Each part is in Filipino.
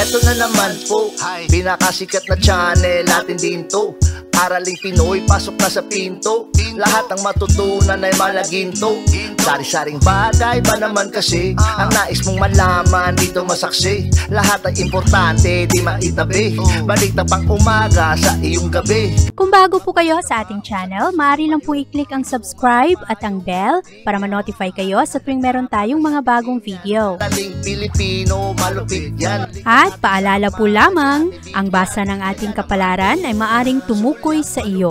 Eto na naman po, pinakasikat na channel natin din to. Araling Pinoy, pasok na sa pinto. Lahat ng matutunan ay malaginto. Sari-saring bagay ba naman kasi ang nais mong malaman dito masaksi. Lahat ay importante, di maitabi. Balik na pang umaga sa iyong gabi. Kung bago po kayo sa ating channel, maaari lang po i-click ang subscribe at ang bell para ma-notify kayo sa tuwing meron tayong mga bagong video. Taling Pilipino, malupit yan. At paalala po lamang, ang basa ng ating kapalaran ay maaring tumukoy sa iyo.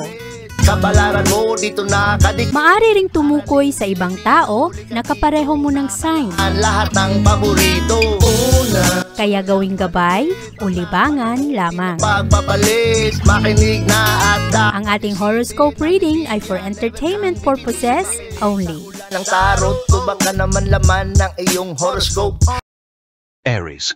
Kapalaran mo dito nakadik. Maaari ring tumukoy sa ibang tao na kapareho mo ng sign. Ang lahat ng paborito. Una, Kaya gawing gabay o libangan lamang. pagpapalis, makinig na at Ang ating horoscope reading ay for entertainment purposes only. ng tarot. Tubak ka naman laman ng iyong horoscope. Aries.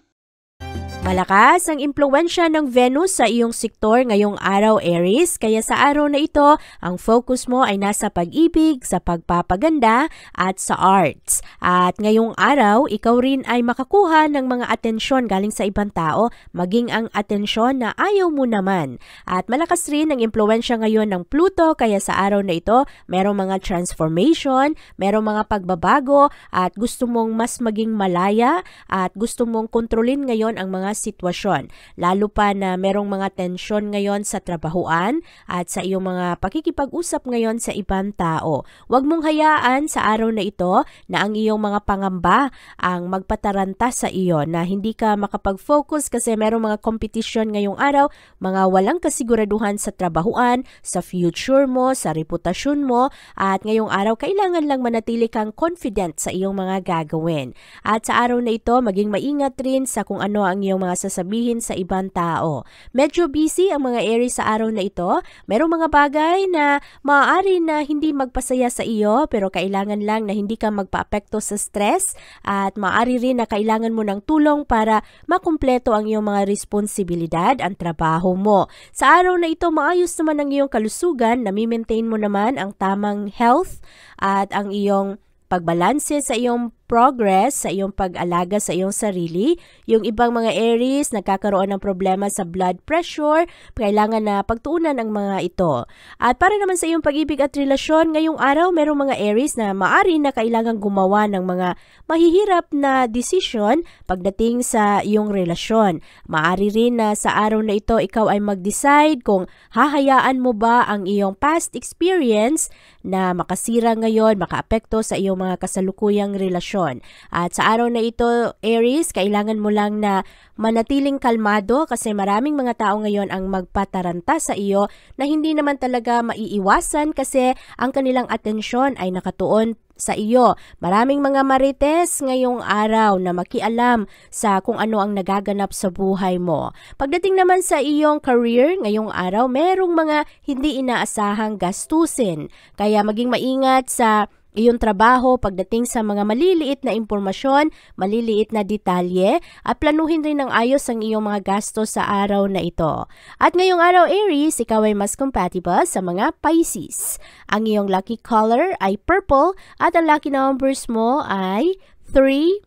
Malakas ang impluwensya ng Venus sa iyong sektor ngayong araw, Aries. Kaya sa araw na ito, ang focus mo ay nasa pag-ibig, sa pagpapaganda at sa arts. At ngayong araw, ikaw rin ay makakuha ng mga atensyon galing sa ibang tao, maging ang atensyon na ayaw mo naman. At malakas rin ang impluwensya ngayon ng Pluto, kaya sa araw na ito, merong mga transformation, merong mga pagbabago at gusto mong mas maging malaya at gusto mong kontrolin ngayon ang mga sitwasyon. Lalo pa na merong mga tensyon ngayon sa trabahuan at sa iyong mga pakikipag-usap ngayon sa ibang tao. Huwag mong hayaan sa araw na ito na ang iyong mga pangamba ang magpataranta sa iyo, na hindi ka makapag-focus kasi merong mga kompetisyon ngayong araw, mga walang kasiguraduhan sa trabahuan, sa future mo, sa reputasyon mo, at ngayong araw kailangan lang manatili kang confident sa iyong mga gagawin. At sa araw na ito, maging maingat rin sa kung ano ang iyong mga sasabihin sa ibang tao. Medyo busy ang mga Aries sa araw na ito. Merong mga bagay na maaari na hindi magpasaya sa iyo, pero kailangan lang na hindi ka magpaapekto sa stress, at maaari rin na kailangan mo ng tulong para makumpleto ang iyong mga responsibilidad, ang trabaho mo. Sa araw na ito, maayos naman ang iyong kalusugan, nami-maintain mo naman ang tamang health at ang iyong pagbalanse sa iyong progress, sa iyong pag-alaga sa iyong sarili. Yung ibang mga Aries nagkakaroon ng problema sa blood pressure, kailangan na pagtuunan ang mga ito. At para naman sa iyong pag-ibig at relasyon, ngayong araw merong mga Aries na maaari na kailangan gumawa ng mga mahihirap na desisyon pagdating sa iyong relasyon. Maaari rin na sa araw na ito ikaw ay mag-decide kung hahayaan mo ba ang iyong past experience na makasira ngayon, makaapekto sa iyong mga kasalukuyang relasyon. At sa araw na ito, Aries, kailangan mo lang na manatiling kalmado kasi maraming mga tao ngayon ang magpataranta sa iyo na hindi naman talaga maiiwasan kasi ang kanilang atensyon ay nakatuon sa iyo. Maraming mga marites ngayong araw na makialam sa kung ano ang nagaganap sa buhay mo. Pagdating naman sa iyong career, ngayong araw, merong mga hindi inaasahang gastusin. Kaya maging maingat sa iyong trabaho pagdating sa mga maliliit na impormasyon, maliliit na detalye, at planuhin rin ng ayos ang iyong mga gastos sa araw na ito. At ngayong araw, Aries, ikaw ay mas compatible sa mga Pisces. Ang iyong lucky color ay purple at ang lucky numbers mo ay 3,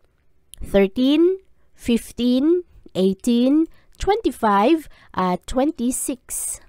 13, 15, 18, 25, at 26.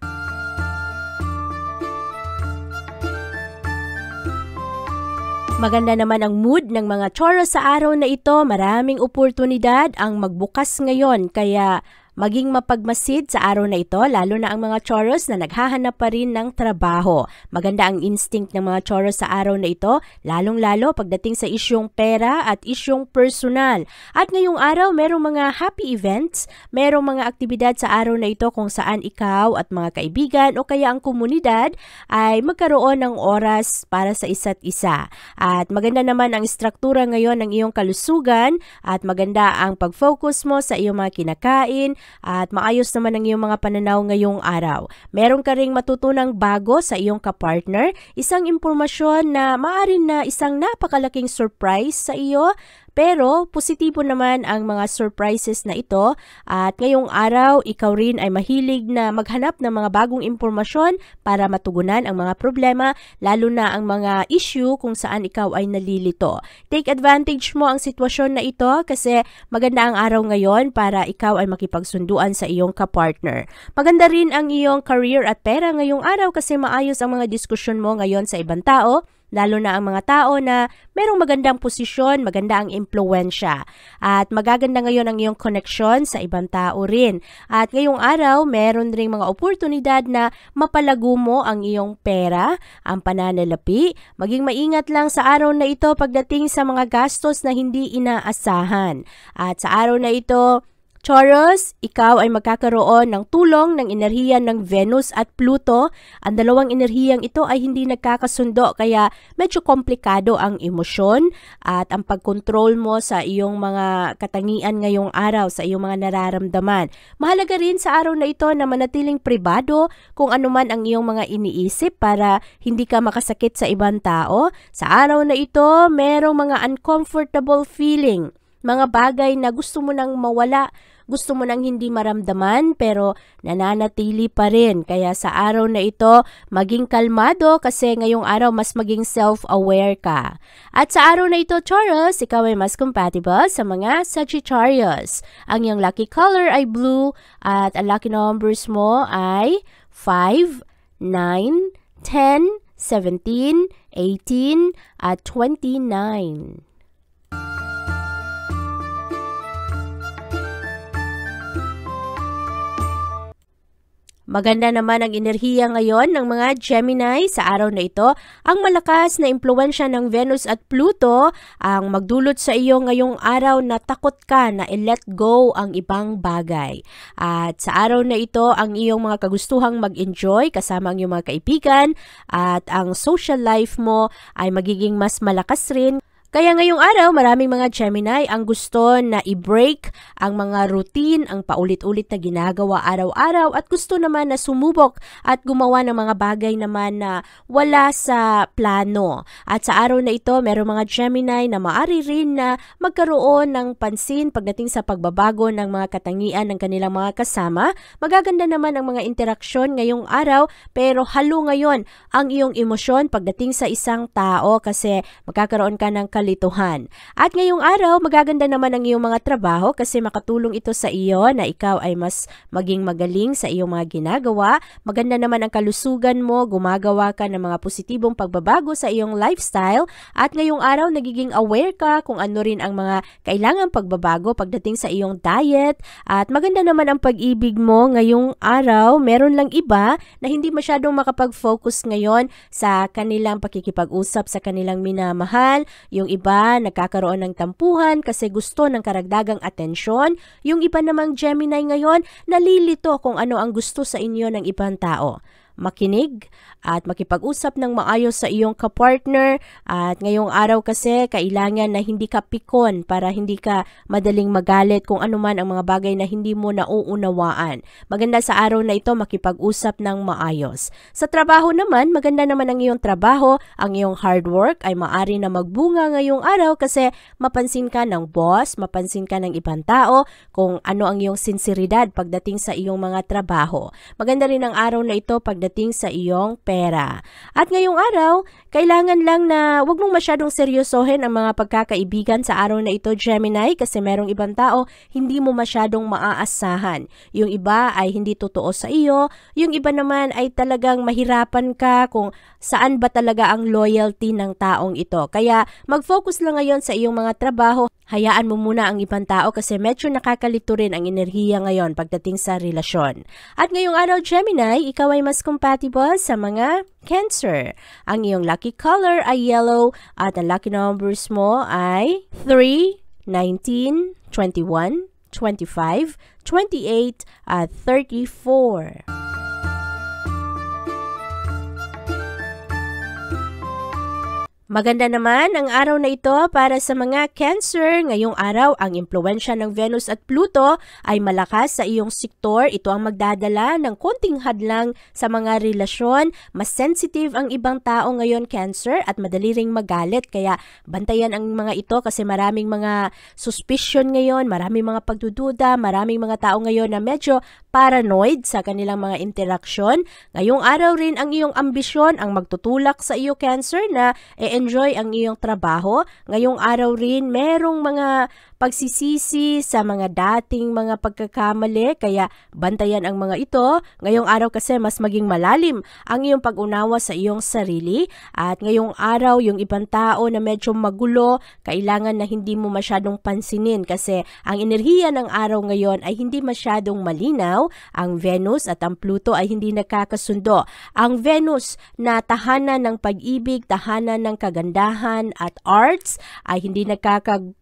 Maganda naman ang mood ng mga Taurus sa araw na ito. Maraming oportunidad ang magbukas ngayon, kaya maging mapagmasid sa araw na ito, lalo na ang mga Taurus na naghahanap pa rin ng trabaho. Maganda ang instinct ng mga Taurus sa araw na ito, lalong-lalo pagdating sa isyong pera at isyong personal. At ngayong araw, merong mga happy events, merong mga aktibidad sa araw na ito kung saan ikaw at mga kaibigan o kaya ang komunidad ay magkaroon ng oras para sa isa't isa. At maganda naman ang struktura ngayon ng iyong kalusugan at maganda ang pag-focus mo sa iyong mga kinakain, at maayos naman ang iyong mga pananaw ngayong araw. Meron ka ring matutunang bago sa iyong kapartner, isang impormasyon na maaari na isang napakalaking surprise sa iyo Pero positibo naman ang mga surprises na ito at ngayong araw ikaw rin ay mahilig na maghanap ng mga bagong impormasyon para matugunan ang mga problema, lalo na ang mga issue kung saan ikaw ay nalilito. Take advantage mo ang sitwasyon na ito kasi maganda ang araw ngayon para ikaw ay makipagsunduan sa iyong kapartner. Maganda rin ang iyong career at pera ngayong araw kasi maayos ang mga diskusyon mo ngayon sa ibang tao, lalo na ang mga tao na merong magandang posisyon, maganda ang impluwensya. At magaganda ngayon ang iyong koneksyon sa ibang tao rin. At ngayong araw, meron ring mga oportunidad na mapalago mo ang iyong pera, ang pananalapi. Maging maingat lang sa araw na ito pagdating sa mga gastos na hindi inaasahan. At sa araw na ito, Taurus, ikaw ay magkakaroon ng tulong ng enerhiya ng Venus at Pluto. Ang dalawang enerhiyang ito ay hindi nagkakasundo kaya medyo komplikado ang emosyon at ang pagkontrol mo sa iyong mga katangian ngayong araw, sa iyong mga nararamdaman. Mahalaga rin sa araw na ito na manatiling pribado kung ano man ang iyong mga iniisip para hindi ka makasakit sa ibang tao. Sa araw na ito, merong mga uncomfortable feeling, mga bagay na gusto mo nang mawala, gusto mo nang hindi maramdaman pero nananatili pa rin. Kaya sa araw na ito, maging kalmado kasi ngayong araw mas maging self-aware ka. At sa araw na ito, Taurus, ikaw ay mas compatible sa mga Sagittarius. Ang iyong lucky color ay blue at ang lucky numbers mo ay 5, 9, 10, 17, 18 at 29. Maganda naman ang enerhiya ngayon ng mga Gemini sa araw na ito. Ang malakas na impluwensya ng Venus at Pluto ang magdulot sa iyo ngayong araw na takot ka na i-let go ang ibang bagay. At sa araw na ito, ang iyong mga kagustuhang mag-enjoy kasama ang iyong mga kaibigan at ang social life mo ay magiging mas malakas rin. Kaya ngayong araw, maraming mga Gemini ang gusto na i-break ang mga routine, ang paulit-ulit na ginagawa araw-araw at gusto naman na sumubok at gumawa ng mga bagay naman na wala sa plano. At sa araw na ito, merong mga Gemini na maari rin na magkaroon ng pansin pagdating sa pagbabago ng mga katangian ng kanilang mga kasama. Magaganda naman ang mga interaksyon ngayong araw pero halo ngayon ang iyong emosyon pagdating sa isang tao kasi magkakaroon ka ng kalituhan. At ngayong araw, magaganda naman ang iyong mga trabaho kasi makatulong ito sa iyo na ikaw ay mas maging magaling sa iyong mga ginagawa. Maganda naman ang kalusugan mo, gumagawa ka ng mga positibong pagbabago sa iyong lifestyle at ngayong araw nagiging aware ka kung ano rin ang mga kailangang pagbabago pagdating sa iyong diet at maganda naman ang pag-ibig mo ngayong araw. Meron lang iba na hindi masyadong makapag-focus ngayon sa kanilang pakikipag-usap sa kanilang minamahal. Yung iba nagkakaroon ng tampuhan kasi gusto ng karagdagang atensyon. Yung iba namang Gemini ngayon nalilito kung ano ang gusto sa inyo ng ibang tao. Makinig at makipag-usap ng maayos sa iyong kapartner at ngayong araw kasi kailangan na hindi ka pikon para hindi ka madaling magalit kung ano man ang mga bagay na hindi mo nauunawaan. Maganda sa araw na ito makipag-usap ng maayos. Sa trabaho naman, maganda naman ang iyong trabaho, ang iyong hard work ay maari na magbunga ngayong araw kasi mapansin ka ng boss, mapansin ka ng ibang tao kung ano ang iyong sinseridad pagdating sa iyong mga trabaho. Maganda rin ang araw na ito pagdating sa iyong pera. At ngayong araw, kailangan lang na huwag mong masyadong seryosohin ang mga pagkakaibigan sa araw na ito, Gemini, kasi merong ibang tao hindi mo masyadong maaasahan. Yung iba ay hindi totoo sa iyo, yung iba naman ay talagang mahirapan ka kung saan ba talaga ang loyalty ng taong ito. Kaya mag-focus lang ngayon sa iyong mga trabaho. Hayaan mo muna ang ibang tao kasi medyo nakakalito rin ang enerhiya ngayon pagdating sa relasyon. At ngayong araw, Gemini, ikaw ay mas compatible sa mga Cancer. Ang iyong lucky color ay yellow at ang lucky numbers mo ay 3, 19, 21, 25, 28 at 34. Maganda naman ang araw na ito para sa mga Cancer. Ngayong araw, ang impluwensya ng Venus at Pluto ay malakas sa iyong sektor. Ito ang magdadala ng konting hadlang sa mga relasyon. Mas sensitive ang ibang tao ngayon, Cancer, at madali ring magalit. Kaya bantayan ang mga ito kasi maraming mga suspicion ngayon, maraming mga pagdududa, maraming mga tao ngayon na medyo paranoid sa kanilang mga interaksyon. Ngayong araw rin ang iyong ambisyon ang magtutulak sa iyo, Cancer, na enjoy ang iyong trabaho. Ngayong araw rin, merong mga pagsisisi sa mga dating mga pagkakamali, kaya bantayan ang mga ito. Ngayong araw kasi mas maging malalim ang iyong pag-unawa sa iyong sarili. At ngayong araw, yung ibang tao na medyo magulo, kailangan na hindi mo masyadong pansinin kasi ang enerhiya ng araw ngayon ay hindi masyadong malinaw. Ang Venus at ang Pluto ay hindi nakakasundo. Ang Venus na tahanan ng pag-ibig, tahanan ng kagandahan at arts ay hindi nakakasundo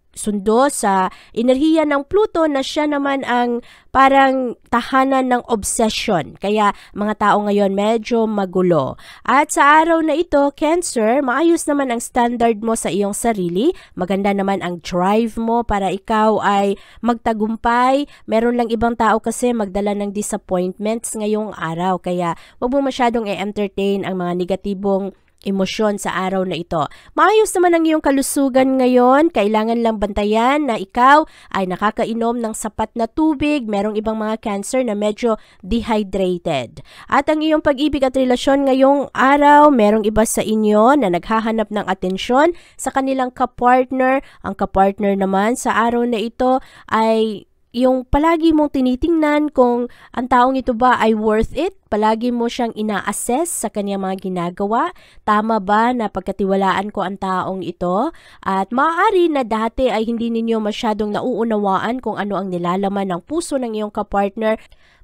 sa enerhiya ng Pluto na siya naman ang parang tahanan ng obsession. Kaya mga tao ngayon medyo magulo. At sa araw na ito, Cancer, maayos naman ang standard mo sa iyong sarili. Maganda naman ang drive mo para ikaw ay magtagumpay. Meron lang ibang tao kasi magdala ng disappointments ngayong araw. Kaya wag mo masyadong i-entertain ang mga negatibong emosyon sa araw na ito. Maayos naman ang iyong kalusugan ngayon. Kailangan lang bantayan na ikaw ay nakakainom ng sapat na tubig. Merong ibang mga Cancer na medyo dehydrated. At ang iyong pag-ibig at relasyon ngayong araw, merong iba sa inyo na naghahanap ng atensyon sa kanilang kapartner. Ang kapartner naman sa araw na ito ay yung palagi mong tinitingnan kung ang taong ito ba ay worth it. Palagi mo siyang ina-assess sa kanyang mga ginagawa. Tama ba na pagkatiwalaan ko ang taong ito? At maaari na dati ay hindi ninyo masyadong nauunawaan kung ano ang nilalaman ng puso ng iyong kapartner.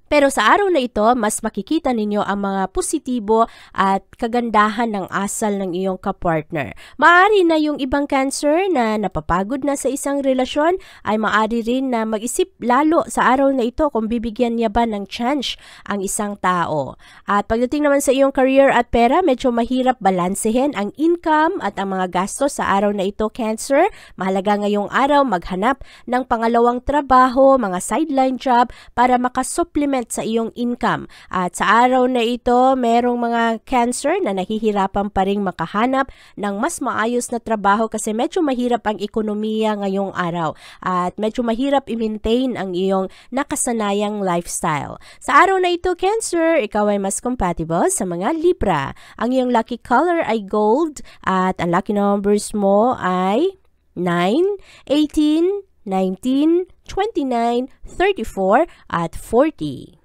Pero sa araw na ito, mas makikita ninyo ang mga positibo at kagandahan ng asal ng iyong kapartner. Maaari na yung ibang Cancer na napapagod na sa isang relasyon ay maaari rin na mag-isip lalo sa araw na ito kung bibigyan niya ba ng chance ang isang tao. At pagdating naman sa iyong career at pera, medyo mahirap balansehin ang income at ang mga gastos sa araw na ito, Cancer. Mahalaga ngayong araw maghanap ng pangalawang trabaho, mga sideline job para makasupplement sa iyong income. At sa araw na ito, merong mga Cancer na nahihirapan pa rin makahanap ng mas maayos na trabaho kasi medyo mahirap ang ekonomiya ngayong araw at medyo mahirap i-maintain ang iyong nakasanayang lifestyle. Sa araw na ito, Cancer, ikaw ay mas compatible sa mga Libra. Ang iyong lucky color ay gold at ang lucky numbers mo ay 9, 18, 19, 29, 34, at 40.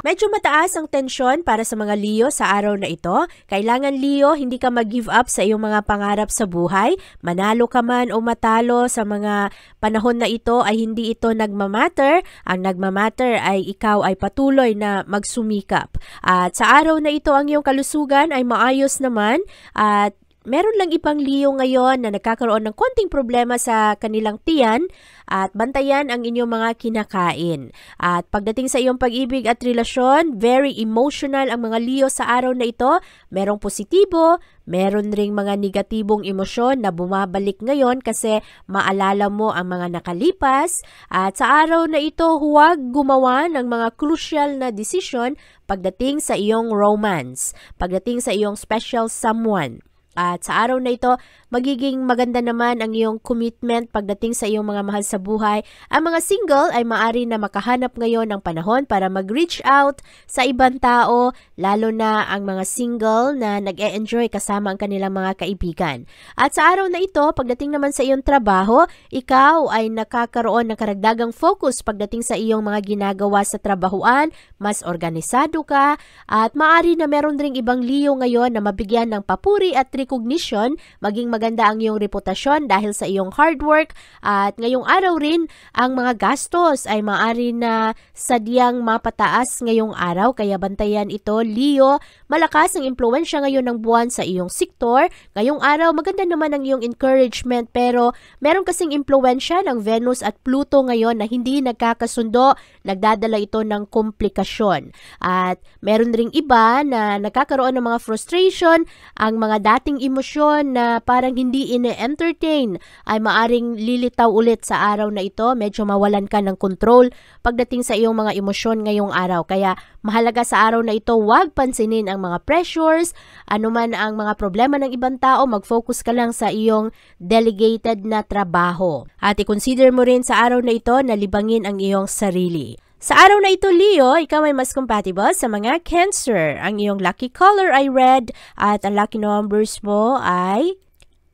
Medyo mataas ang tensyon para sa mga Leo sa araw na ito. Kailangan, Leo, hindi ka mag-give up sa iyong mga pangarap sa buhay. Manalo ka man o matalo sa mga panahon na ito ay hindi ito nagmamatter. Ang nagmamatter ay ikaw ay patuloy na magsumikap. At sa araw na ito, ang iyong kalusugan ay maayos naman at meron lang ibang Leo ngayon na nagkakaroon ng konting problema sa kanilang tiyan at bantayan ang inyong mga kinakain. At pagdating sa iyong pag-ibig at relasyon, very emotional ang mga Leo sa araw na ito. Merong positibo, meron ring mga negatibong emosyon na bumabalik ngayon kasi maalala mo ang mga nakalipas. At sa araw na ito, huwag gumawa ng mga crucial na desisyon pagdating sa iyong romance, pagdating sa iyong special someone. At sa araw na ito, magiging maganda naman ang iyong commitment pagdating sa iyong mga mahal sa buhay. Ang mga single ay maaari na makahanap ngayon ng panahon para mag-reach out sa ibang tao, lalo na ang mga single na nag-e-enjoy kasama ang kanilang mga kaibigan. At sa araw na ito, pagdating naman sa iyong trabaho, ikaw ay nakakaroon ng karagdagang focus pagdating sa iyong mga ginagawa sa trabahuan, mas organisado ka, at maaari na meron ring ibang Leo ngayon na mabigyan ng papuri at recognition, maging maganda ang iyong reputasyon dahil sa iyong hard work. At ngayong araw rin, ang mga gastos ay maaari na sadyang mapataas ngayong araw. Kaya bantayan ito, Leo. Malakas ang impluwensya ngayon ng buwan sa iyong sektor. Ngayong araw, maganda naman ang iyong encouragement, pero meron kasing impluwensya ng Venus at Pluto ngayon na hindi nagkakasundo. Nagdadala ito ng komplikasyon. At meron ring iba na nagkakaroon ng mga frustration. Ang mga dating emosyon na parang hindi ine-entertain ay maaring lilitaw ulit sa araw na ito. Medyo mawalan ka ng control pagdating sa iyong mga emosyon ngayong araw. Kaya mahalaga sa araw na ito, huwag pansinin ang mga pressures, anuman ang mga problema ng ibang tao, mag-focus ka lang sa iyong delegated na trabaho. At i-consider mo rin sa araw na ito na libangin ang iyong sarili. Sa araw na ito, Leo, ikaw ay mas compatible sa mga Cancer. Ang iyong lucky color ay red at ang lucky numbers mo ay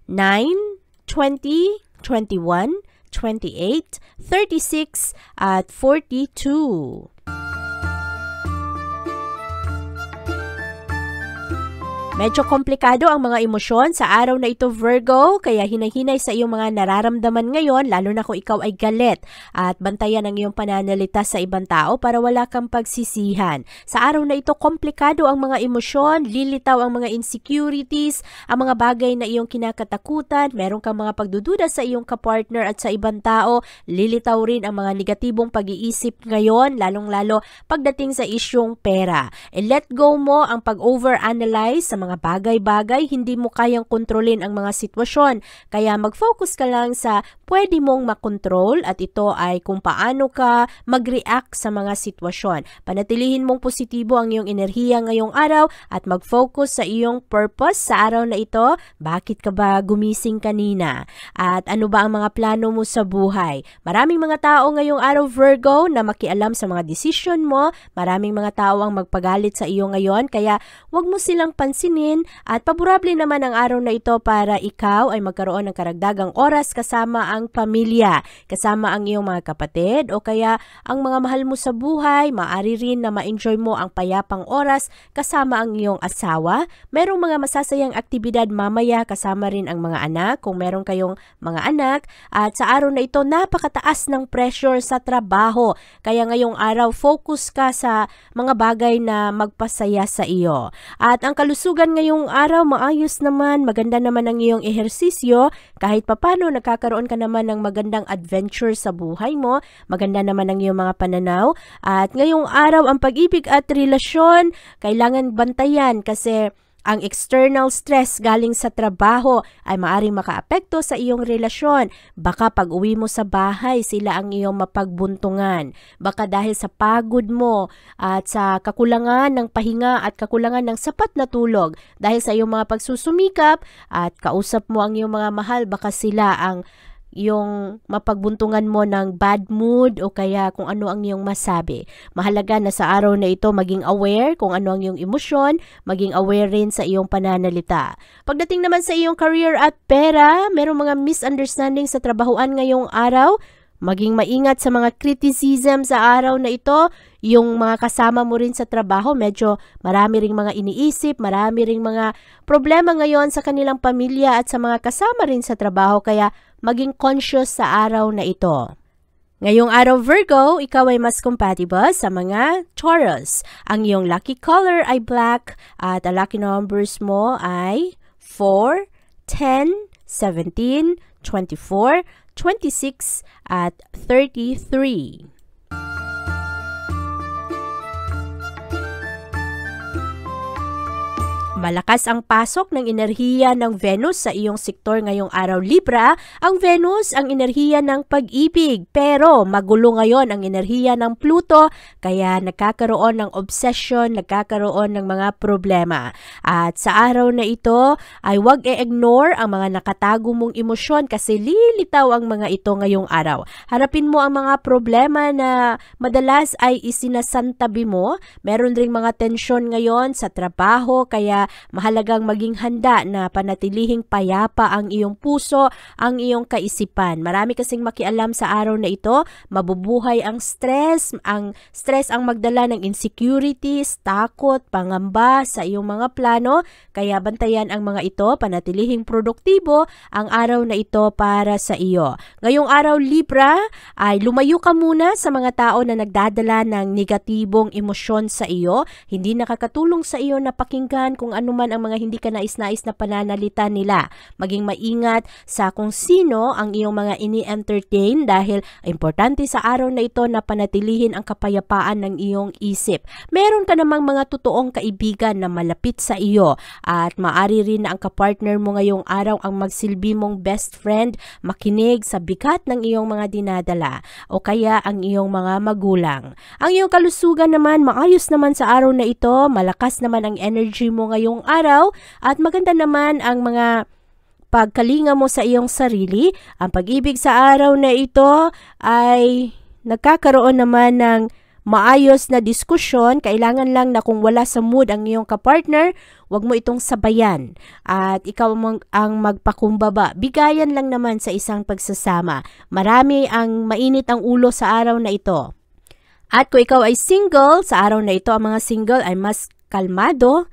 9, 20, 21, 28, 36 at 42. Medyo komplikado ang mga emosyon sa araw na ito, Virgo, kaya hinay-hinay sa iyong mga nararamdaman ngayon, lalo na kung ikaw ay galit, at bantayan ang iyong pananalita sa ibang tao para wala kang pagsisihan. Sa araw na ito, komplikado ang mga emosyon, lilitaw ang mga insecurities, ang mga bagay na iyong kinakatakutan, meron kang mga pagdududa sa iyong kapartner at sa ibang tao, lilitaw rin ang mga negatibong pag-iisip ngayon, lalong-lalo pagdating sa isyong pera. I-let go mo ang pag-overanalyze sa mga bagay-bagay, hindi mo kayang kontrolin ang mga sitwasyon. Kaya mag-focus ka lang sa pwede mong makontrol at ito ay kung paano ka mag-react sa mga sitwasyon. Panatilihin mong positibo ang iyong enerhiya ngayong araw at mag-focus sa iyong purpose sa araw na ito. Bakit ka ba gumising kanina? At ano ba ang mga plano mo sa buhay? Maraming mga tao ngayong araw, Virgo, na makialam sa mga desisyon mo. Maraming mga tao ang magpagalit sa iyo ngayon, kaya huwag mo silang pansinin at paborable naman ang araw na ito para ikaw ay magkaroon ng karagdagang oras kasama ang pamilya, kasama ang iyong mga kapatid o kaya ang mga mahal mo sa buhay. Maaari rin na ma-enjoy mo ang payapang oras kasama ang iyong asawa. Merong mga masasayang aktibidad mamaya kasama rin ang mga anak kung meron kayong mga anak. At sa araw na ito, napakataas ng pressure sa trabaho. Kaya ngayong araw, focus ka sa mga bagay na magpasaya sa iyo. At ang kalusugan ngayong araw, maayos naman, maganda naman ang iyong ehersisyo, kahit papano nagkakaroon ka naman ng magandang adventure sa buhay mo, maganda naman ang iyong mga pananaw. At ngayong araw, ang pag-ibig at relasyon, kailangan bantayan kasi ang external stress galing sa trabaho ay maaring makaapekto sa iyong relasyon. Baka pag uwi mo sa bahay, sila ang iyong mapagbuntungan. Baka dahil sa pagod mo at sa kakulangan ng pahinga at kakulangan ng sapat na tulog, dahil sa iyong mga pagsusumikap at kausap mo ang iyong mga mahal, baka sila ang yung mapagbuntungan mo ng bad mood o kaya kung ano ang iyong masabi. Mahalaga na sa araw na ito maging aware kung ano ang iyong emosyon, maging aware rin sa iyong pananalita. Pagdating naman sa iyong career at pera, merong mga misunderstanding sa trabahuan ngayong araw. Maging maingat sa mga criticism sa araw na ito. Yung mga kasama mo rin sa trabaho, medyo marami ring mga iniisip, marami ring mga problema ngayon sa kanilang pamilya at sa mga kasama rin sa trabaho, kaya maging conscious sa araw na ito. Ngayong araw, Virgo, ikaw ay mas compatible sa mga Taurus. Ang iyong lucky color ay black at ang lucky numbers mo ay 4, 10, 17, 24, 26 at 33. Malakas ang pasok ng enerhiya ng Venus sa iyong sektor ngayong araw, Libra. Ang Venus ang enerhiya ng pag-ibig, pero magulo ngayon ang enerhiya ng Pluto, kaya nagkakaroon ng obsession, nagkakaroon ng mga problema. At sa araw na ito ay huwag i-ignore ang mga nakatago mong emosyon kasi lilitaw ang mga ito ngayong araw. Harapin mo ang mga problema na madalas ay isinasantabi mo. Meron ring mga tensyon ngayon sa trabaho, kaya kaya mahalagang maging handa na panatilihing payapa ang iyong puso, ang iyong kaisipan. Marami kasing makialam sa araw na ito, mabubuhay ang stress ang magdala ng insecurities, takot, pangamba sa iyong mga plano, kaya bantayan ang mga ito, panatilihing produktibo ang araw na ito para sa iyo. Ngayong araw Libra, ay lumayo ka muna sa mga tao na nagdadala ng negatibong emosyon sa iyo, hindi nakakatulong sa iyo na pakinggan kung ano man ang mga hindi ka nais-nais na pananalita nila. Maging maingat sa kung sino ang iyong mga ini-entertain dahil importante sa araw na ito na panatilihin ang kapayapaan ng iyong isip. Meron ka namang mga totoong kaibigan na malapit sa iyo at maari rin na ang kapartner mo ngayong araw ang magsilbi mong best friend, makinig sa bigat ng iyong mga dinadala o kaya ang iyong mga magulang. Ang iyong kalusugan naman, maayos naman sa araw na ito, malakas naman ang energy mo ngayong araw at maganda naman ang mga pagkalinga mo sa iyong sarili. Ang pag-ibig sa araw na ito ay nagkakaroon naman ng maayos na diskusyon. Kailangan lang na kung wala sa mood ang iyong kapartner, huwag mo itong sabayan at ikaw ang magpakumbaba. Bigayan lang naman sa isang pagsasama. Marami ang mainit ang ulo sa araw na ito. At kung ikaw ay single, sa araw na ito ang mga single ay mas kalmado,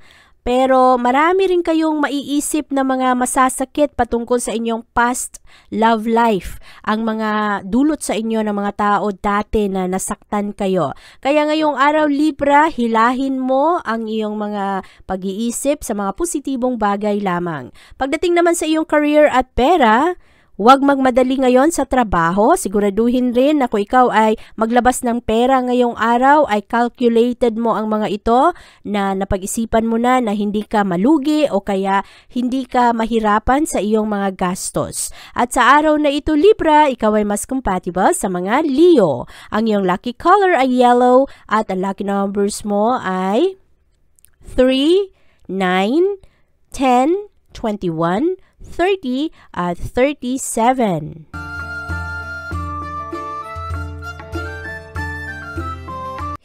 pero marami rin kayong maiisip na mga masasakit patungkol sa inyong past love life. Ang mga dulot sa inyo ng mga tao dati na nasaktan kayo. Kaya ngayong araw Libra, hilahin mo ang iyong mga pag-iisip sa mga positibong bagay lamang. Pagdating naman sa iyong career at pera, huwag magmadali ngayon sa trabaho. Siguraduhin rin na kung ikaw ay maglabas ng pera ngayong araw ay calculated mo ang mga ito na napag-isipan mo na hindi ka malugi o kaya hindi ka mahirapan sa iyong mga gastos. At sa araw na ito Libra, ikaw ay mas compatible sa mga Leo. Ang iyong lucky color ay yellow at ang lucky numbers mo ay 3, 9, 10, 21, 30 at 37.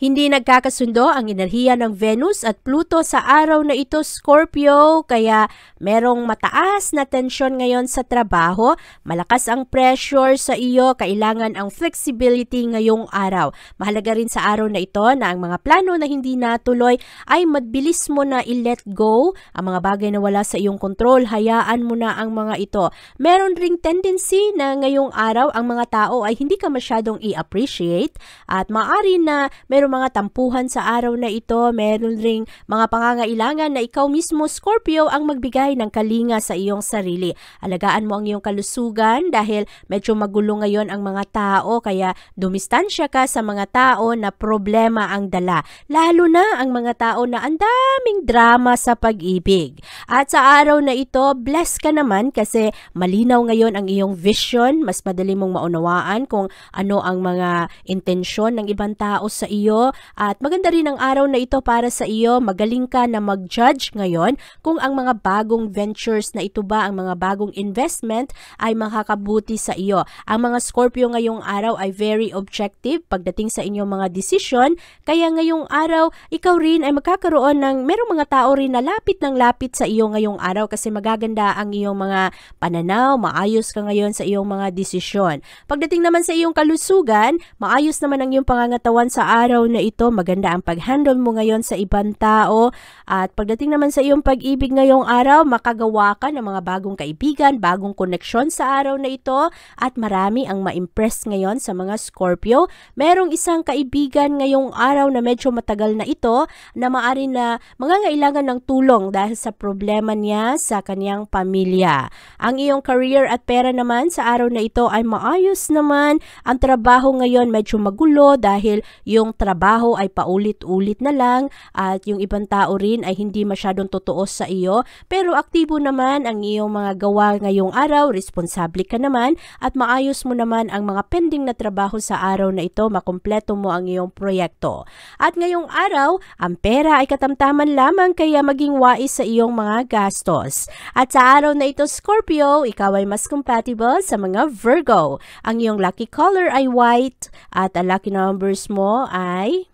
Hindi nagkakasundo ang enerhiya ng Venus at Pluto sa araw na ito, Scorpio, kaya merong mataas na tensyon ngayon sa trabaho, malakas ang pressure sa iyo, kailangan ang flexibility ngayong araw. Mahalaga rin sa araw na ito na ang mga plano na hindi natuloy ay mabilis mo na i-let go, ang mga bagay na wala sa iyong kontrol, hayaan mo na ang mga ito. Meron ring tendency na ngayong araw ang mga tao ay hindi ka masyadong i-appreciate at maaari na meron mga tampuhan sa araw na ito, meron ring mga pangangailangan na ikaw mismo Scorpio ang magbigay ng kalinga sa iyong sarili. Alagaan mo ang iyong kalusugan dahil medyo magulo ngayon ang mga tao, kaya dumistansya ka sa mga tao na problema ang dala. Lalo na ang mga tao na ang daming drama sa pag-ibig. At sa araw na ito, bless ka naman kasi malinaw ngayon ang iyong vision, mas madali mong maunawaan kung ano ang mga intensyon ng ibang tao sa iyo. At maganda rin ang araw na ito para sa iyo. Magaling ka na mag-judge ngayon kung ang mga bagong ventures na ito ba, ang mga bagong investment ay makakabuti sa iyo. Ang mga Scorpio ngayong araw ay very objective pagdating sa inyong mga decision. Kaya ngayong araw, ikaw rin ay magkakaroon ng merong mga tao rin na lapit ng lapit sa iyo ngayong araw kasi magaganda ang iyong mga pananaw, maayos ka ngayon sa iyong mga desisyon. Pagdating naman sa iyong kalusugan, maayos naman ang iyong pangangatawan sa araw na ito, maganda ang pag-handle mo ngayon sa ibang tao at pagdating naman sa iyong pag-ibig ngayong araw, makagawa ka ng mga bagong kaibigan, bagong koneksyon sa araw na ito at marami ang ma-impress ngayon sa mga Scorpio. Merong isang kaibigan ngayong araw na medyo matagal na ito na maaari na mangangailangan ng tulong dahil sa problema niya sa kanyang pamilya. Ang iyong career at pera naman sa araw na ito ay maayos naman. Ang trabaho ngayon medyo magulo dahil yung trabaho ay paulit-ulit na lang at yung ibang tao rin ay hindi masyadong totoo sa iyo, pero aktibo naman ang iyong mga gawa ngayong araw, responsable ka naman at maayos mo naman ang mga pending na trabaho sa araw na ito, makumpleto mo ang iyong proyekto. At ngayong araw, ang pera ay katamtaman lamang kaya maging wais sa iyong mga gastos. At sa araw na ito, Scorpio, ikaw ay mas compatible sa mga Virgo. Ang iyong lucky color ay white at ang lucky numbers mo ay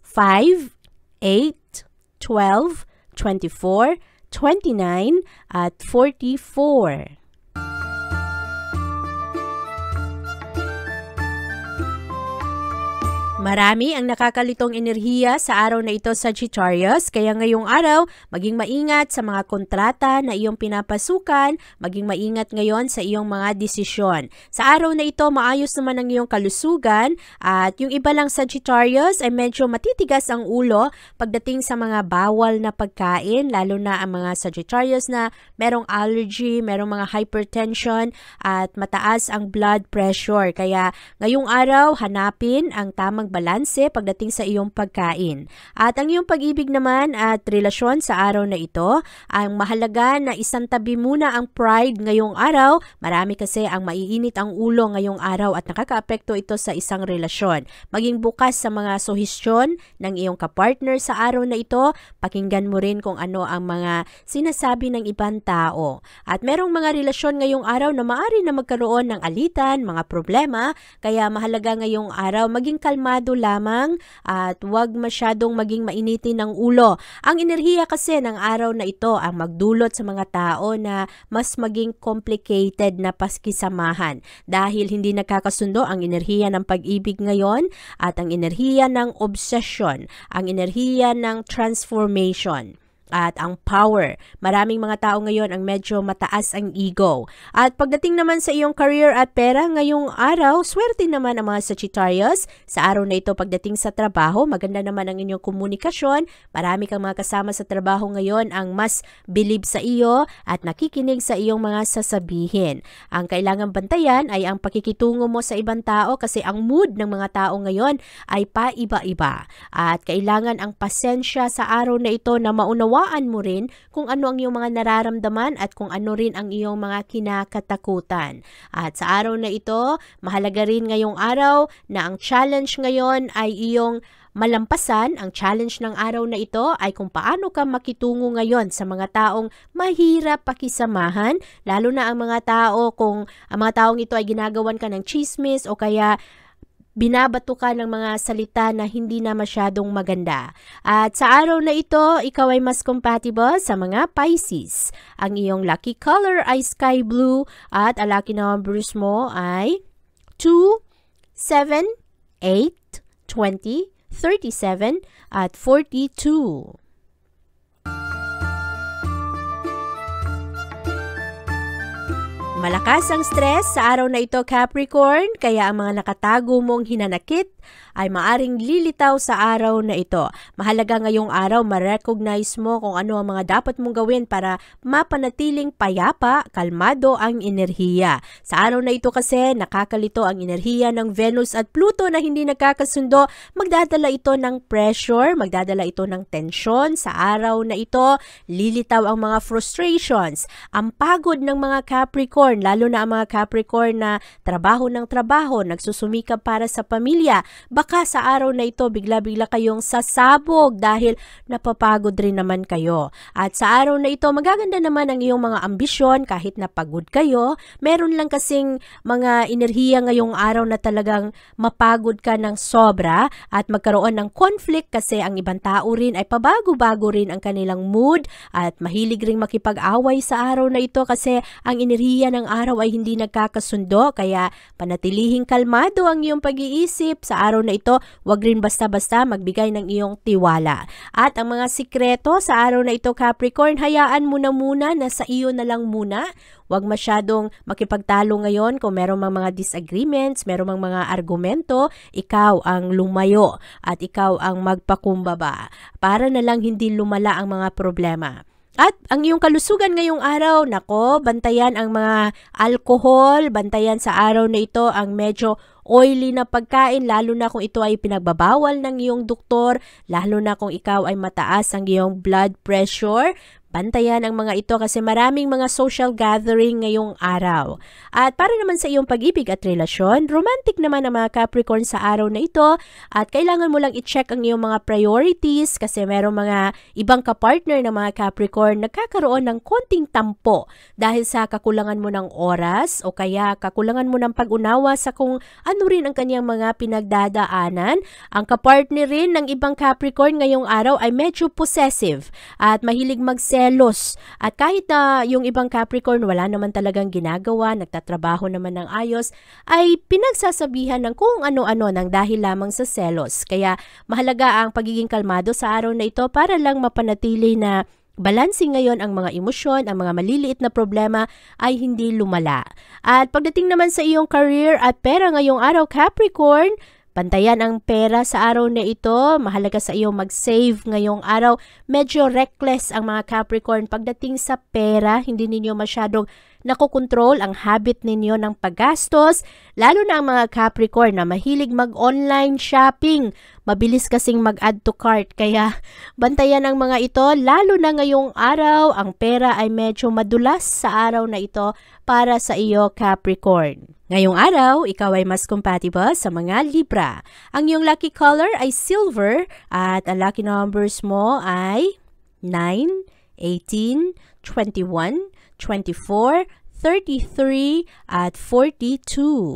5, 8, 12, 24, 29, at 44. Marami ang nakakalitong enerhiya sa araw na ito, Sagittarius, kaya ngayong araw, maging maingat sa mga kontrata na iyong pinapasukan, maging maingat ngayon sa iyong mga desisyon. Sa araw na ito, maayos naman ang iyong kalusugan at yung iba lang Sagittarius ay medyo matitigas ang ulo pagdating sa mga bawal na pagkain, lalo na ang mga Sagittarius na merong allergy, merong mga hypertension at mataas ang blood pressure. Kaya ngayong araw, hanapin ang tamang balanse pagdating sa iyong pagkain. At ang iyong pag-ibig naman at relasyon sa araw na ito, ang mahalaga na isantabi muna ang pride ngayong araw. Marami kasi ang maiinit ang ulo ngayong araw at nakakaapekto ito sa isang relasyon. Maging bukas sa mga suhestyon ng iyong kapartner sa araw na ito. Pakinggan mo rin kung ano ang mga sinasabi ng ibang tao. At merong mga relasyon ngayong araw na maaari na magkaroon ng alitan, mga problema, kaya mahalaga ngayong araw maging kalmado lamang at huwag masyadong maging mainitin ng ulo. Ang enerhiya kasi ng araw na ito ang magdulot sa mga tao na mas maging complicated na paskisamahan dahil hindi nakakasundo ang enerhiya ng pag-ibig ngayon at ang enerhiya ng obsession, ang enerhiya ng transformation at ang power. Maraming mga tao ngayon ang medyo mataas ang ego. At pagdating naman sa iyong career at pera ngayong araw, swerte naman ang mga Sagittarius. Sa araw na ito pagdating sa trabaho, maganda naman ang inyong komunikasyon. Marami kang mga kasama sa trabaho ngayon ang mas believe sa iyo at nakikinig sa iyong mga sasabihin. Ang kailangang bantayan ay ang pakikitungo mo sa ibang tao kasi ang mood ng mga tao ngayon ay paiba-iba. At kailangan ang pasensya sa araw na ito na maunawaan mo rin kung ano ang iyong mga nararamdaman at kung ano rin ang iyong mga kinakatakutan. At sa araw na ito, mahalaga rin ngayong araw na ang challenge ngayon ay iyong malampasan. Ang challenge ng araw na ito ay kung paano ka makitungo ngayon sa mga taong mahirap pakisamahan, lalo na ang mga tao kung ang mga taong ito ay ginagawan ka ng chismis o kaya binabato ka ng mga salita na hindi na masyadong maganda. At sa araw na ito, ikaw ay mas compatible sa mga Pisces. Ang iyong lucky color ay sky blue at ang lucky numbers mo ay 2, 7, 8, 20, 37 at 42. Malakas ang stress sa araw na ito, Capricorn, kaya ang mga nakatago mong hinanakit ay maaring lilitaw sa araw na ito. Mahalaga ngayong araw ma-recognize mo kung ano ang mga dapat mong gawin para mapanatiling payapa, kalmado ang enerhiya. Sa araw na ito kasi nakakalito ang enerhiya ng Venus at Pluto na hindi nagkakasundo. Magdadala ito ng pressure, magdadala ito ng tensyon. Sa araw na ito, lilitaw ang mga frustrations, ang pagod ng mga Capricorn, lalo na ang mga Capricorn na trabaho ng trabaho, nagsusumikap para sa pamilya. Baka sa araw na ito bigla-bigla kayong sasabog dahil napapagod rin naman kayo. At sa araw na ito magaganda naman ang iyong mga ambisyon kahit napagod kayo. Meron lang kasing mga enerhiya ngayong araw na talagang mapagod ka ng sobra at magkaroon ng conflict kasi ang ibang tao rin ay pabago-bago rin ang kanilang mood at mahilig ring makipag-away sa araw na ito kasi ang enerhiya ng araw ay hindi nagkakasundo. Kaya panatilihing kalmado ang iyong pag-iisip. Sa araw na ito, wag rin basta-basta magbigay ng iyong tiwala. At ang mga sikreto sa araw na ito, Capricorn, hayaan mo na muna na sa iyo na lang muna. Huwag masyadong makipagtalo ngayon kung merong mga disagreements, merong mga argumento, ikaw ang lumayo at ikaw ang magpakumbaba para na lang hindi lumala ang mga problema. At ang iyong kalusugan ngayong araw, nako, bantayan ang mga alcohol, bantayan sa araw na ito ang medyo oily na pagkain, lalo na kung ito ay pinagbabawal ng iyong doktor, lalo na kung ikaw ay mataas ang iyong blood pressure. Bantayan ang mga ito kasi maraming mga social gathering ngayong araw. At para naman sa iyong pag-ibig at relasyon, romantic naman ang mga Capricorn sa araw na ito at kailangan mo lang i-check ang iyong mga priorities kasi merong mga ibang kapartner na mga Capricorn nagkakaroon ng konting tampo dahil sa kakulangan mo ng oras o kaya kakulangan mo ng pag-unawa sa kung ano rin ang kanyang mga pinagdadaanan. Ang kapartner rin ng ibang Capricorn ngayong araw ay medyo possessive at mahilig magselos. At kahit na yung ibang Capricorn wala naman talagang ginagawa, nagtatrabaho naman ng ayos, ay pinagsasabihan ng kung ano-ano ng dahil lamang sa selos. Kaya mahalaga ang pagiging kalmado sa araw na ito para lang mapanatili na balancing ngayon ang mga emosyon, ang mga maliliit na problema ay hindi lumala. At pagdating naman sa iyong career at pera ngayong araw, Capricorn, bantayan ang pera sa araw na ito. Mahalaga sa iyo mag-save ngayong araw. Medyo reckless ang mga Capricorn pagdating sa pera. Hindi ninyo masyadong nakokontrol ang habit ninyo ng paggastos, lalo na ang mga Capricorn na mahilig mag-online shopping. Mabilis kasing mag-add to cart, kaya bantayan ang mga ito, lalo na ngayong araw. Ang pera ay medyo madulas sa araw na ito para sa iyo, Capricorn. Ngayong araw, ikaw ay mas compatible sa mga Libra. Ang iyong lucky color ay silver at ang lucky numbers mo ay 9, 18, 21, 24, 33, at 42.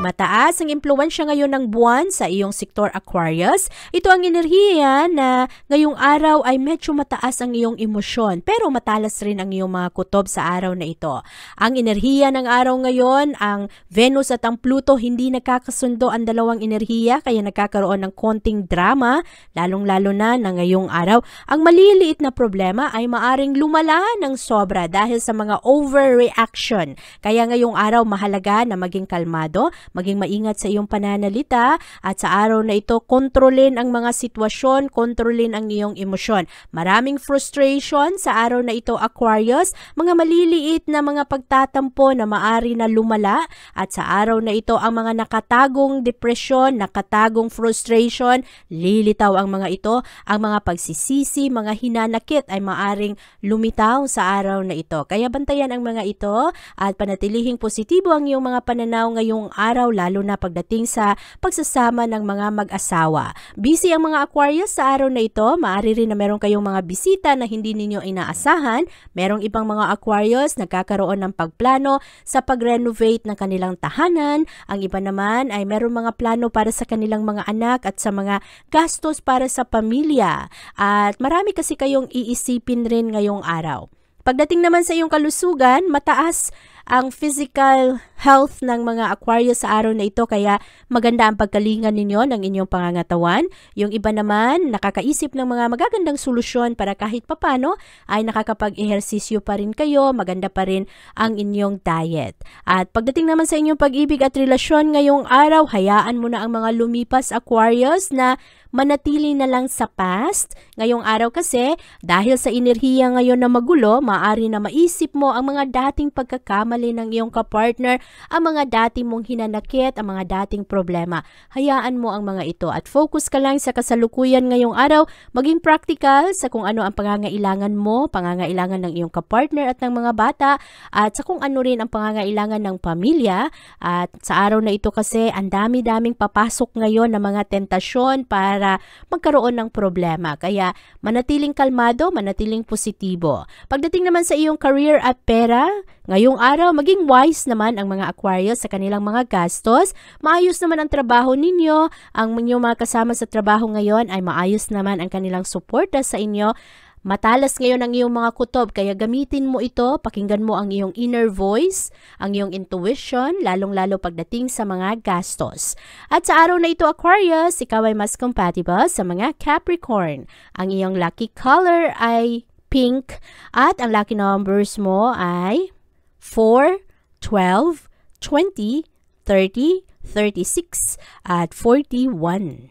Mataas ang impluwensya ngayon ng buwan sa iyong sektor Aquarius. Ito ang enerhiya na ngayong araw ay medyo mataas ang iyong emosyon, pero matalas rin ang iyong mga kutob sa araw na ito. Ang enerhiya ng araw ngayon, ang Venus at ang Pluto, hindi nagkakasundo ang dalawang enerhiya, kaya nagkakaroon ng konting drama, lalong-lalo na ngayong araw. Ang maliliit na problema ay maaring lumala ng sobra dahil sa mga overreaction. Kaya ngayong araw mahalaga na maging kalmado, maging maingat sa iyong pananalita, at sa araw na ito, kontrolin ang mga sitwasyon, kontrolin ang iyong emosyon. Maraming frustration sa araw na ito, Aquarius, mga maliliit na mga pagtatampo na maari na lumala, at sa araw na ito, ang mga nakatagong depresyon, nakatagong frustration, lilitaw ang mga ito. Ang mga pagsisisi, mga hinanakit ay maaring lumitaw sa araw na ito. Kaya bantayan ang mga ito at panatilihing positibo ang iyong mga pananaw ngayong araw, lalo na pagdating sa pagsasama ng mga mag-asawa. Busy ang mga Aquarius sa araw na ito. Maaari rin na meron kayong mga bisita na hindi ninyo inaasahan. Merong ibang mga Aquarius nagkakaroon ng pagplano sa pag-renovate ng kanilang tahanan. Ang iba naman ay meron mga plano para sa kanilang mga anak at sa mga gastos para sa pamilya. At marami kasi kayong iisipin rin ngayong araw. Pagdating naman sa iyong kalusugan, mataas ang physical health ng mga Aquarius sa araw na ito, kaya maganda ang pagkalingan ninyo ng inyong pangangatawan. Yung iba naman, nakakaisip ng mga magagandang solusyon para kahit papano ay nakakapag-ehersisyo pa rin kayo, maganda pa rin ang inyong diet. At pagdating naman sa inyong pag-ibig at relasyon ngayong araw, hayaan mo na ang mga lumipas Aquarius na manatili na lang sa past. Ngayong araw kasi, dahil sa enerhiya ngayon na magulo, maaari na maisip mo ang mga dating pagkakamali ng iyong kapartner, ang mga dating mong hinanakit, ang mga dating problema. Hayaan mo ang mga ito at focus ka lang sa kasalukuyan ngayong araw. Maging practical sa kung ano ang pangangailangan mo, pangangailangan ng iyong kapartner at ng mga bata, at sa kung ano rin ang pangangailangan ng pamilya. At sa araw na ito kasi, ang dami-daming papasok ngayon na mga tentasyon para magkaroon ng problema. Kaya manatiling kalmado, manatiling positibo. Pagdating naman sa iyong career at pera, ngayong araw, maging wise naman ang mga Aquarius sa kanilang mga gastos. Maayos naman ang trabaho ninyo. Ang inyong mga kasama sa trabaho ngayon ay maayos naman ang kanilang suporta sa inyo. Matalas ngayon ang iyong mga kutob, kaya gamitin mo ito, pakinggan mo ang iyong inner voice, ang iyong intuition, lalong-lalo pagdating sa mga gastos. At sa araw na ito, Aquarius, ikaw ay mas compatible sa mga Capricorn. Ang iyong lucky color ay pink at ang lucky numbers mo ay 4, 12, 20, 30, 36, at 41.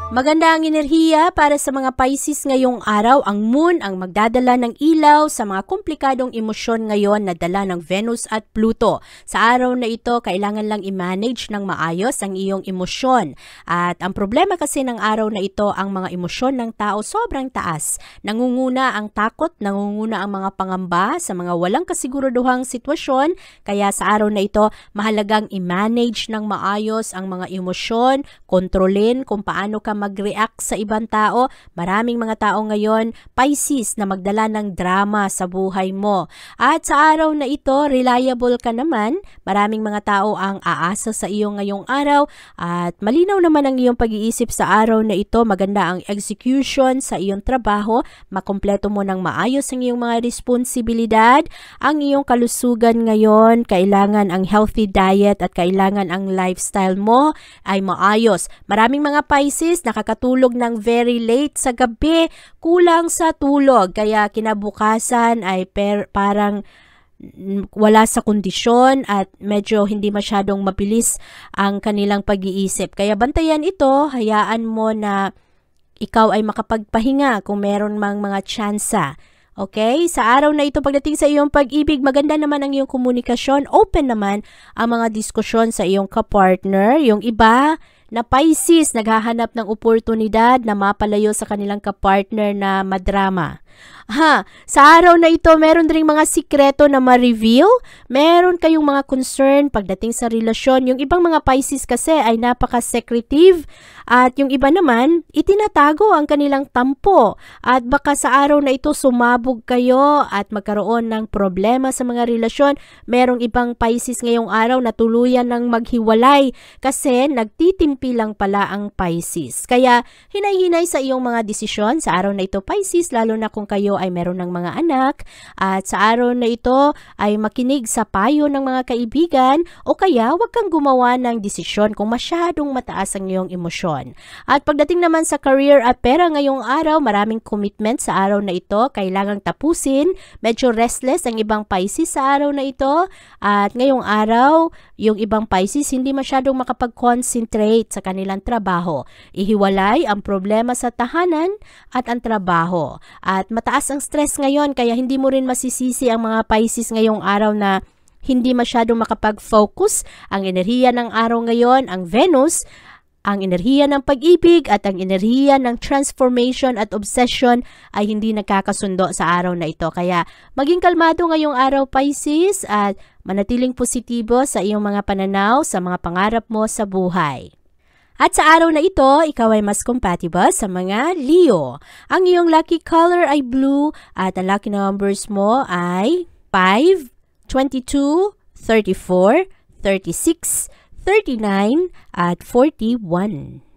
Maganda ang enerhiya para sa mga Pisces ngayong araw. Ang moon ang magdadala ng ilaw sa mga komplikadong emosyon ngayon na dala ng Venus at Pluto. Sa araw na ito, kailangan lang i-manage ng maayos ang iyong emosyon. At ang problema kasi ng araw na ito, ang mga emosyon ng tao sobrang taas. Nangunguna ang takot, nangunguna ang mga pangamba sa mga walang kasiguraduhang sitwasyon. Kaya sa araw na ito, mahalagang i-manage ng maayos ang mga emosyon, kontrolin kung paano ka mag-react sa ibang tao. Maraming mga tao ngayon, Pisces, na magdala ng drama sa buhay mo. At sa araw na ito, reliable ka naman. Maraming mga tao ang aasa sa iyo ngayong araw at malinaw naman ang iyong pag-iisip sa araw na ito. Maganda ang execution sa iyong trabaho. Makumpleto mo ng maayos ang iyong mga responsibilidad. Ang iyong kalusugan ngayon, kailangan ang healthy diet at kailangan ang lifestyle mo ay maayos. Maraming mga Pisces nakakatulog ng very late sa gabi, kulang sa tulog, kaya kinabukasan ay parang wala sa kondisyon at medyo hindi masyadong mabilis ang kanilang pag-iisip. Kaya bantayan ito, hayaan mo na ikaw ay makapagpahinga kung meron mang mga tsansa. Okay? Sa araw na ito, pagdating sa iyong pag-ibig, maganda naman ang iyong komunikasyon. Open naman ang mga diskusyon sa iyong kapartner. Yung iba na Pisces, naghahanap ng oportunidad na mapalayo sa kanilang kapartner na madrama. Sa araw na ito, meron ring mga sikreto na ma-reveal. Meron kayong mga concern pagdating sa relasyon. Yung ibang mga Pisces kasi ay napaka-secretive at yung iba naman, itinatago ang kanilang tampo. At baka sa araw na ito, sumabog kayo at magkaroon ng problema sa mga relasyon. Merong ibang Pisces ngayong araw na tuluyan ng maghiwalay kasi nagtitimpi lang pala ang Pisces. Kaya hinay-hinay sa iyong mga desisyon sa araw na ito, Pisces, lalo na kung kayo ay meron ng mga anak, at sa araw na ito ay makinig sa payo ng mga kaibigan o kaya huwag kang gumawa ng desisyon kung masyadong mataas ang iyong emosyon. At pagdating naman sa career at pera ngayong araw, maraming commitment sa araw na ito, kailangang tapusin. Medyo restless ang ibang Pisces sa araw na ito at ngayong araw, yung ibang Pisces hindi masyadong makapag-concentrate sa kanilang trabaho. Ihiwalay ang problema sa tahanan at ang trabaho. At mataas ang stress ngayon kaya hindi mo rin masisisi ang mga Pisces ngayong araw na hindi masyadong makapag-focus. Ang enerhiya ng araw ngayon, ang Venus, ang enerhiya ng pag-ibig at ang enerhiya ng transformation at obsession ay hindi nagkakasundo sa araw na ito. Kaya maging kalmado ngayong araw, Pisces, at manatiling positibo sa iyong mga pananaw sa mga pangarap mo sa buhay. At sa araw na ito, ikaw ay mas compatible sa mga Leo. Ang iyong lucky color ay blue at ang lucky numbers mo ay 5, 22, 34, 36, 39 at 41.